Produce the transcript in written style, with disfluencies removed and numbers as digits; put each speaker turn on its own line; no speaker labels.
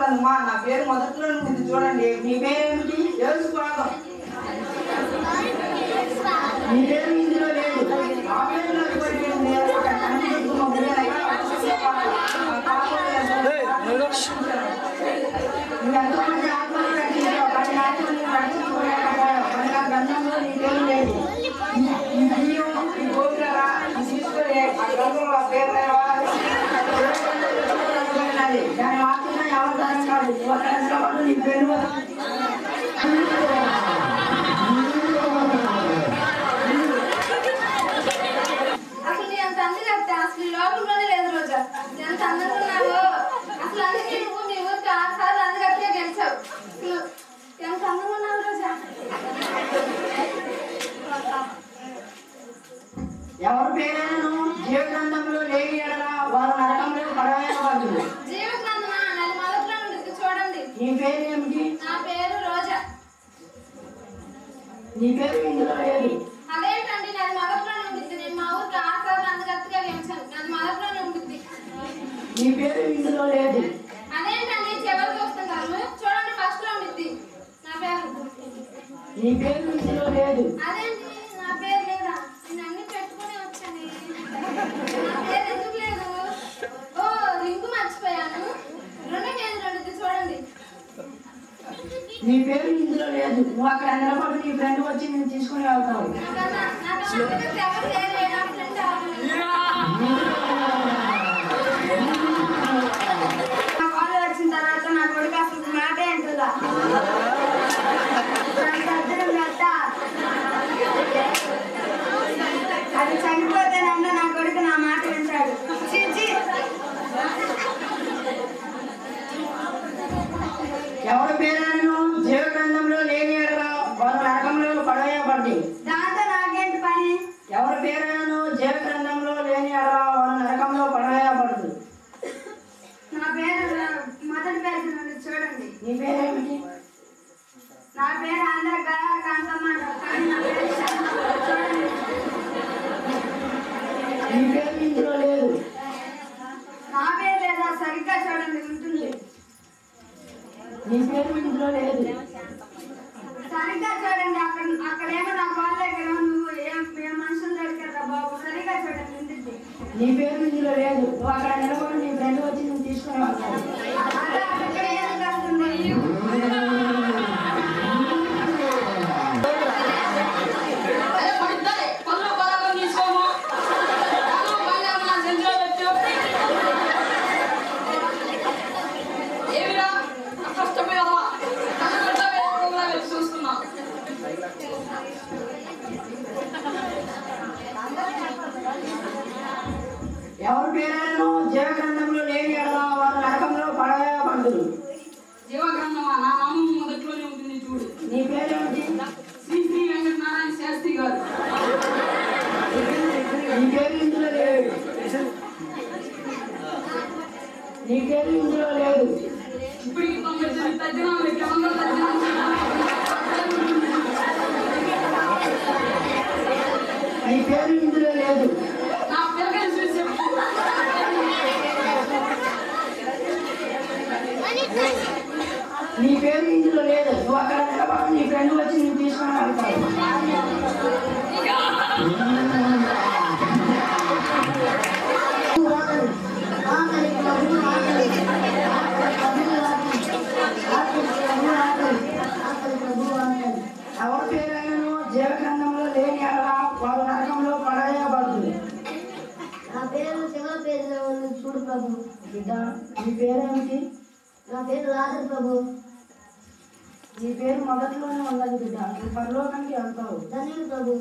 కదమ్మా, నా పేరు మొదట్లో ఉంది చూడండి. నీ పేరేమిటి? యేసుపాదం. నీ పేరు ఇందులో లేదు. ఆ పేరులో ఎంతోమంది ఆత్మలు రక్షించావు, కానీ ఆత్మలు రక్షించుకోలేకపోయావు. కానీ ఆ గ్రంథంలో నీ పేరు లేదు. ఈ బియ్యం, ఈ గోపురారా, ఈ తీసుకొని ఆ గ్రంథంలో పేరు దాని వాక్యం ఎవరు దానికాడు ఒకరు నీ పేరు.
అసలు నీ అంత అంది చెప్తే అసలు లోకంలోనే లేదు రోజా. ఎంత అందంగా ఉన్నావో అసలు అందుకే నువ్వు మీ ఊరికి 6 సార్లు అందుకట్టే గెలిచావు. అసలు ఎంత అందంగా ఉన్నావు రోజా.
ఎవరి పేరైనా జీవ గ్రంథంలో లేని ఎడలా వారు నరకంలో పడవేయబడదు.
జీవ గ్రంథమా? అది మొదట్లో ఉంటుంది చూడండి.
నీ పేరు ఏమిటి?
నా పేరు రోజా.
నీ పేరు ఇందులో లేదు.
అదేంటండి, నాది మొదట్లోనే ఉంటుంది. నేను మా ఊరికి 6 సార్లు అందుకట్టుగా గెలిచాను. నాది మొదట్లోనే ఉంటుంది.
నీ పేరు ఇందులో లేదు.
అదేంటండి, చివరికి వస్తున్నారు చూడండి, ఫస్ట్ లో ఉంటుంది నా పేరు.
నీ పేరు ఇందులో లేదు.
అదేంటి, నా పేరు లేదా? నేను అన్ని పెట్టుకుని వచ్చాను. నా పేరు ఎందుకు లేదు? ఓ, రింగు మర్చిపోయాను. 2 కేజీలు ఉంటుంది చూడండి.
నీ పేరు ఇందులో లేదు. నువ్వు అక్కడ నిలబడి నీ ఫ్రెండ్ వచ్చి నేను తీసుకుని వెళ్తావు.
కాలేజ్ వచ్చిన తర్వాత నా కొడుకు అసలు మాట ఏంటుందా? అది చనిపోతేనన్నా నా కొడుకు నా మాట వింటాడు.
ఎవరి పేరైనా జీవ గ్రంథంలో లేని ఎడలా వారు నరకంలో పడవేయబడ్డి.
దాంతో నాకేంటి పని?
ఎవరి పేరైనా జీవ గ్రంథంలో లేని ఎడలా వారు నరకంలో పడవేయబడదు.
నా పేరు మొదటి పేరు చూడండి.
నీ పేరేమిటి?
నా పేరు అందరు కాంతమ్మ, కానీ నా పేరు చూడండి.
నీ పేరు ఇందులో లేదు.
నా పేరు లేదా? సరిగ్గా చూడండి, ఉంటుంది.
నీ పేరు ఇందులో లేదు.
సరిగ్గా చూడండి. అక్కడేమో నా కాళ్ళ దగ్గర నువ్వు ఏ మనుషుల దగ్గర బాబు. సరిగ్గా చూడండి, ఉంటుంది.
నీ పేరు ఇందులో లేదు. నువ్వు అక్కడ నిలబడి నీ ఫ్రెండ్ వచ్చి నేను తీసుకుని వెళ్తాను.
అక్కడ ఏం వస్తుంది?
ఎవరి పేరైనా జీవ గ్రంథంలో లేని ఎడలా వారు నరకంలో పడవేయబడదు.
జీవ గ్రంథమా? నా నామం మొదట్లోనే ఉంటుంది చూడు.
నీ పేరేమిటి?
శ్రీ శ్రీ వెంకటనారాయణ శాస్త్రి గారు.
నీ పేరు ఇందులో లేదు. నీ పేరు ఇందులో లేదు.
ఇప్పటికి 99 తగ్గినాం.
నీ పేరు ఇందులో లేదు.
నా పిల్లకాయలు చూసి చెప్పు.
నీ పేరు ఇందులో లేదు. నువ్వు అక్కడ నిలబడి నీ ఫ్రెండ్ వచ్చి నేను తీసుకుని వెళ్తావు. ఎవరి పేరైనా జీవ గ్రంథంలో లేని ఎడలా వారు నరకంలో పడవేయబడదు.
నా పేరు చివరి పేరులో ఉంది చూడు ప్రభు.
బిడ్డ, నీ పేరేమిటి?
నా పేరు రాజు ప్రభు.
నీ పేరు మొదట్లోనే ఉన్నది బిడ్డ. నువ్వు పరలోకానికి వెళ్తావు.
ధన్యుడు ప్రభు.